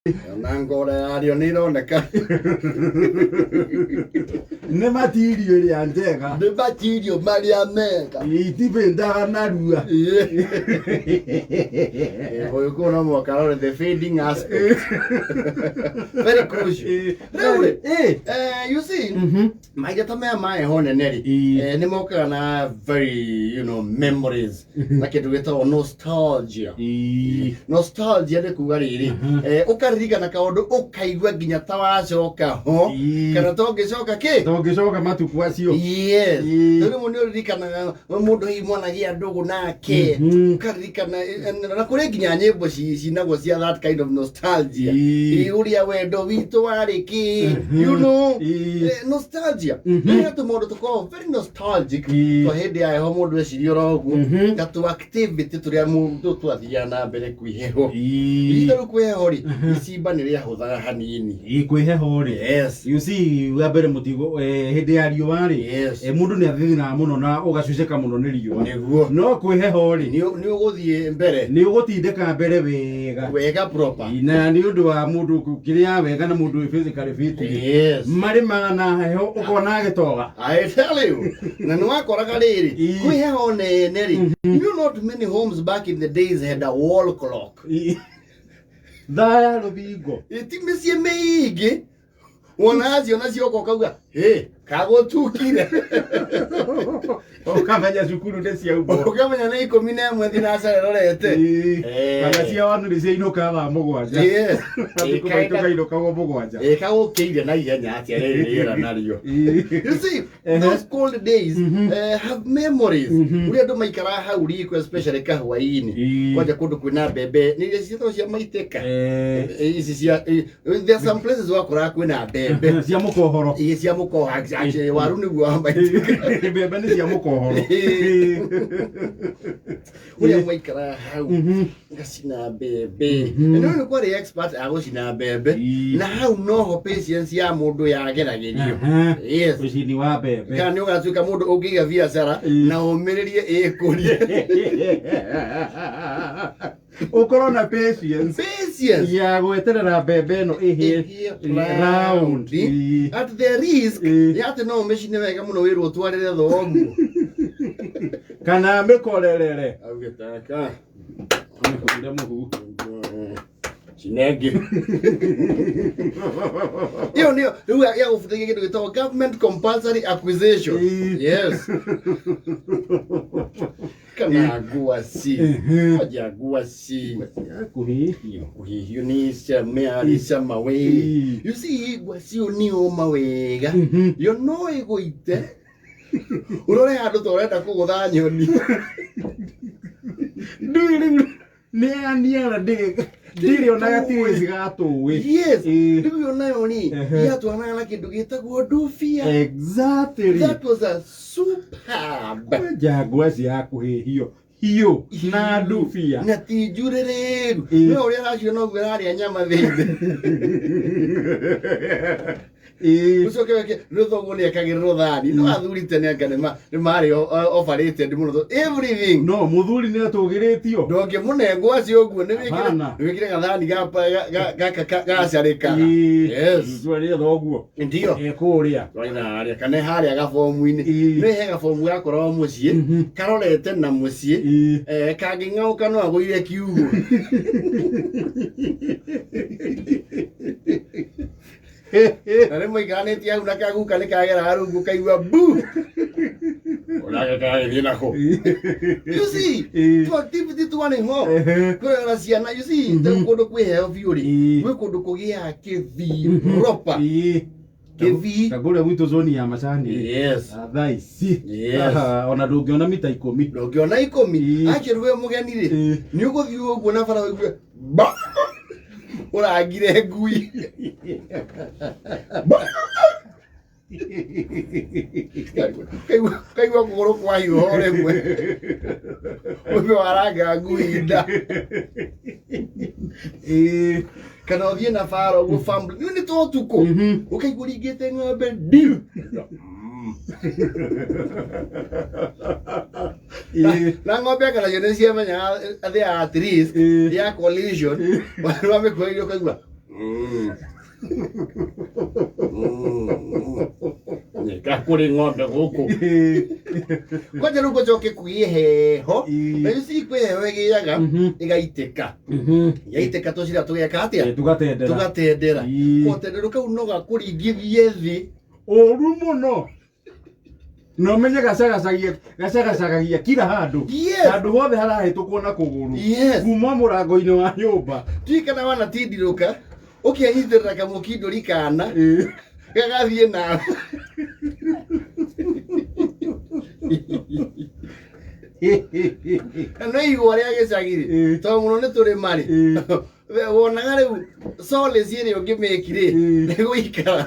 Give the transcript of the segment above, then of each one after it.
Nangora ario nironeka ne matirio ya njega the material Maria Mega itipendaga narua oyo kona mwakaro the fading aspect very crucial you see maigata me hone neri ni moka na very memories like to get nostalgia nostalgia de kugariri ukaririkana kaundu ukaigua nginya tawacoka ho kana tongicoka ki tongicoka matuku acio yes tori mundu uririkana mundu himonagia ndugu nake ukaririkana na kuri nginya nyimbo cinagwo cia that kind of nostalgia uria wendo witu wari ki nostalgia nĩgetũ mũndũ tũkorwo very nostalgic twa hĩndĩ ya heho mũndũ eciria oroguo gatu activity tũrĩa mũndũ twathiaga na mbere kwĩheho ihinda rĩu kwĩheho rĩ icimba nĩ rĩahũthaga hanini kwĩheho rĩ yes you see wa mbere mũtigo hĩndĩ ya riũa rĩ mũndũ nĩ athĩnaga mũno na ũgacucĩka mũno nĩ riũa nĩguo no kwĩheho rĩ nĩ ũgũthiĩ mbere nĩ ũgũtindĩka mbere wega proper na nĩ ũndũ wa mũndũ kĩrĩa wega na mũndũ physically fit marĩmaga na heho ukona gĩtoga I tell you na nĩ wakoraga rĩrĩ kwĩheho nene rĩ not many homes back in the days had a wall clock thaya rũthingo ti mĩciĩ mĩingĩ wona cio ukauga kagotukire ukamenya cukuru nĩ ciaumbo ukamenya nĩ 11 thinacara rorete kana cia wanu nĩ ciainũka thaa mũgwanja kainũkagwo mũgwanja kagũkĩire na ihenya atĩa rĩrĩ rĩera narĩo you see those cold days have memories uria andũ maikara hau riko especially kahũa-inĩ kwanja kũndũ kwĩna mbembe nĩ iria ciĩtagwo cia maitĩka ici cia there are some places wakoraga kwĩna mbembe cia mũkohoro cia mũkohoro waru nĩguo wamaitika mbembe nĩ cia mũkohoro uria mwaikara hau ngacina mbembe no nĩ kwarĩ expert agũcina mbembe na hau noho patience ya mũndũ yageragĩrio yes ũcini wa mbembe kana nĩ ũgatuĩka mũndũ ũngĩiga biacara na ũmĩrĩrie ĩkũrie ukorwo na patience ya gweterera mbembe ĩno ĩhĩe round at the risk ya atĩ no ũmĩcine wega mũno wĩrwo twarĩre thoguo kana mĩkorerere augĩtaka amĩkũire mũhu cinenge iyo nĩyo rĩu ya gũbutagia kĩndũ gĩtagwo government compulsory acquisition yes kana guaci oja guaci kuhihio ni cama we you see guaci ni oma wega yo no ĩgũite urore handũ tũrenda kũgũtha nyoni nĩ aniara ndĩrĩ ona gatirĩ cigatũĩ yes rĩu onayo ni yatwaranaga na kĩndũ gĩtagwo ndũbia exactly that was a superb njangwa cia kũhĩhio hiyo na ndũbia na ti njurĩrĩru nĩ ũrĩa racio no guo arĩa nyama thĩinĩ ucoke weke rũthogwo nĩ ekagĩrĩrwo thani no athuri tene anga nĩ marĩ operated mũno everything no mũthuri nĩ atũgĩrĩtio ndũngĩmũnengwo acio ũguo nĩ wĩkĩre gathani gacarĩkaga yes twarĩe thoguo ndio kũrĩa twarĩa kana harĩa gabomu-inĩ nĩ he gabomu gakoragwo mũciĩ karorete na mũciĩ kangĩng'aũka no agũire kiugũ nare mũikaranĩtie hau na kaguka nĩ kagera rungu kaigua bu ũrage kagĩthiĩ nako you see to activity twanĩ ho kwĩrora ciana you see teu kũndũ kwĩheo biũ rĩ gwĩ kũndũ kũgĩaga kĩthii proper kĩthii kagũrĩa gwitũ zoni ya macani yes thaa ici ona ndũngĩona mita 10 ndũngĩona 10 akĩrũe mũgeni rĩ nĩ ũgũthiĩ ũguo na bara ũigue uragire ngui kaigua kũgũrũ kwa hiũho rĩmwe ũmbe waranga ngui nda kana ũthiĩ na bara ũguo family nĩ tũtukũ ũkaigua ringĩte ng'ombe ndiu na ng'ombe kana cione ciamenya they are at risk ya collision wamĩkuhĩrĩria ũkaigua Kakuri ng'ombe gũkũ kwanja rĩu gũcoke kũgĩe heho na ici kwĩ heho ĩgĩaga ĩgaitĩka yaitĩka tũcira tũgeka atĩa tũgatendera gũtendero kau no gakũringithie thĩ ũru mũno no menye gacagacagia kila handũ handũ hothe harahĩtũkwo na kũgũrũ kuma mũrango-inĩ wa nyũmba tuikana wanatindirũka ũkĩanyitĩrĩra kamũkindũri kana gagathiĩ nawe no igwa rĩa gĩcagi tondũ mũno nĩ tũrĩ marĩ wonaga rĩu solace ĩrĩa ũngĩmĩki rĩ nĩ gũikara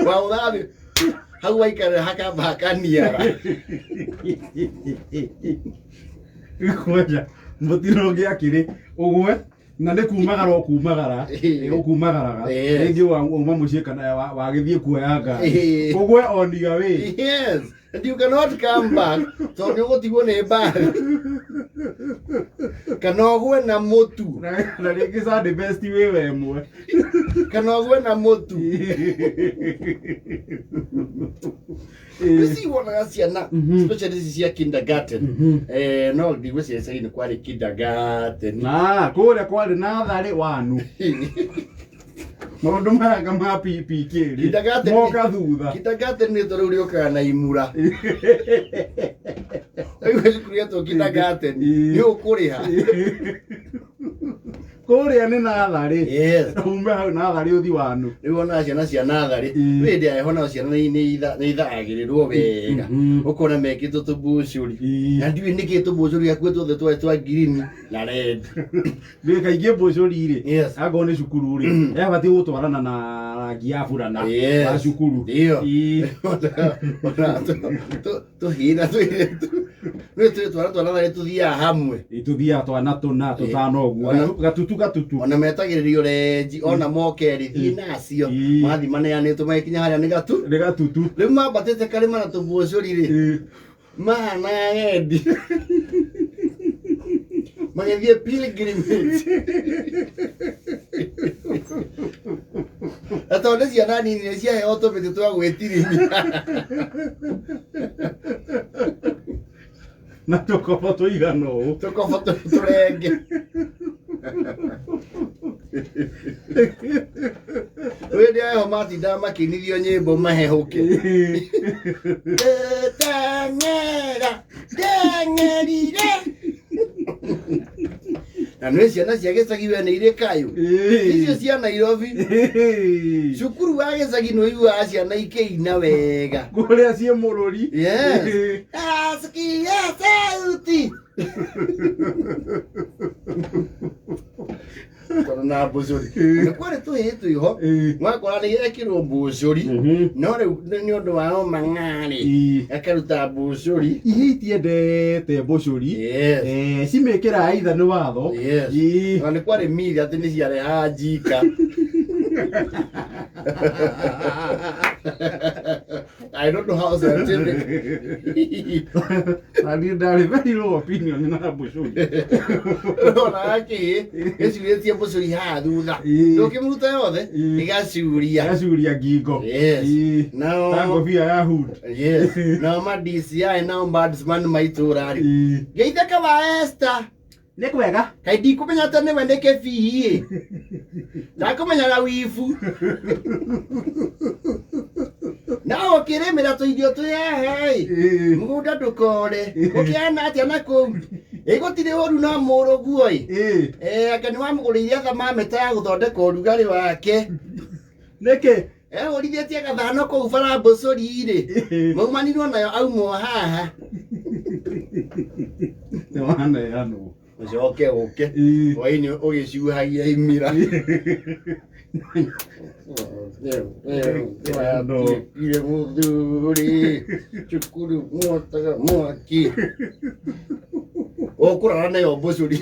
waũthathi hau waikarĩra hakamba hakaniara kwanja mũtino ũngĩakĩrĩ ũgwe na nĩ kumagara ũkumagara ũkumagaraga rĩngĩ wauma mũciĩ kana wagĩthiĩ kuoya ngari ũgwe on your way. Yes, and you cannot come back tondũ nĩ ũgũtigwo nĩ mbari kana ũgwe na mũtu na rĩngĩ Sunday best wĩwe ĩmwe kana ũgwe na mũtu Isi wonaga ciana especially ici cia kindergarten no ndigwe ciacainĩ kwarĩ kindergarten na kũrĩa kwarĩ natharĩ wanu maũndũ maya ma PPK moka thutha kindergarten nĩ tondũ rĩu rĩũkaga na imura rĩu cukuru yetwo kindergarten nĩ ũkũrĩha kũrĩa nĩ natharĩ ume hau natharĩ ũthi wanu rĩu wonaga ciana cia natharĩ hĩndĩ ya heho nacio ciana nĩ ithagĩrĩrwo wega ũkona mekĩtwo tũmbucũri na ndiũĩ nĩkĩ tũmbucũri hakuhĩ tuothe twarĩ twa ngirini na red ndĩ kaingĩ mbũcũri-rĩ angorwo nĩ cukuru-rĩ ebatiĩ gũtwarana na rangi ya burana wa cukuru tũhĩna twana tũthiaga hamwe tũthiaga twana tũna tũtano ũguo gatutu ona metagĩrĩrio renji ona mokerĩ thiĩ nacio mathi maneanĩtwo magĩkinya harĩa nĩ gatutu rĩu mambatĩte karĩma na tũmbucũri-rĩ mahana endi magĩthiĩ pilgrimage na tondũ nĩ ciana nini nĩ ciaheo tũmĩtĩ twa gwĩtirithia na tũkobo tũigana ũũ tũkobo tũrenge hĩndĩ ya heho matindaga makĩinithio nyĩmbo mahehũke ndeng'erire na nĩ ciana cia gĩcagi we nĩ irĩ kayũ icio cia Nairobi cukuru wa gĩcagi nĩ ũiguaga ciana ikĩina wega kũrĩa ciĩ mũrũri asikia sauti tondũ na mbũcũri nĩ kwarĩ tũhĩĩ twĩho mwakora nĩ gekĩrwo mbũcũri no rĩu nĩ ũndũ wao mang'arĩ akaruta mbũcũri ihĩ itiendete mbũcũri cimĩkĩra aitha nĩ watho na nĩ kwarĩ miri atĩ nĩ ciarehaga njika I don't know how scientific. I did that very low opinion in a bush. Ona aki, eciretie mbũcũri haha thutha. Ndũkĩmũruta yothe, igacuria ngingo. Yes. Now ngobia ya hood. Yes. Now ma DCI now ombudsman maitũra-rĩ. Geithĩka wa Esther. Nĩ kwega. Kaĩ ndikũmenya atĩ nĩwe nĩ kĩbii. Ndakũmenyaga wibu. Na ũkĩrĩmĩra tũirio twĩhaha-ĩ mũgũnda ndũkore ũkĩhana atĩa na kũu ĩgũtirĩ ũru na mũrũguo-ĩ anga nĩwamũgũrĩire thamameta ya gũthondeka ũrugarĩ wake nĩkĩ ũrithĩtie gathano kũu bara mbũcũri-rĩ maumanirwo nayo auma haha nĩwaneanwo ũcoke ũke hwaĩ-inĩ ũgĩciuhagia imira ire mũthuri cukuru mwotaga mwaki ũkũrara nayo mbũcũri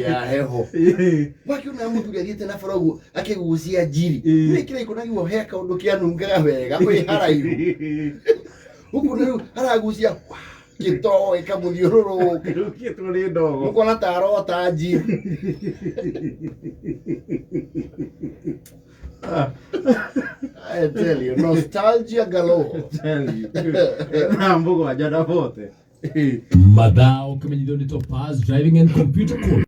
ya heho wakiona mũthuri agĩte na borogu akĩgucia njiri nĩ kĩrĩa ikonagio he kaũndũ kĩanungaga wega kwĩ haraihu huku rĩu aragucia gĩtoĩ kamũthiũrũrũka kĩrũkĩtwo nĩ ndogo mũkona ta arota njiri I tell you, nostalgia galore. Tell you. Nambo kwa jada bote. Madao Community Topaz Driving and Computer Course.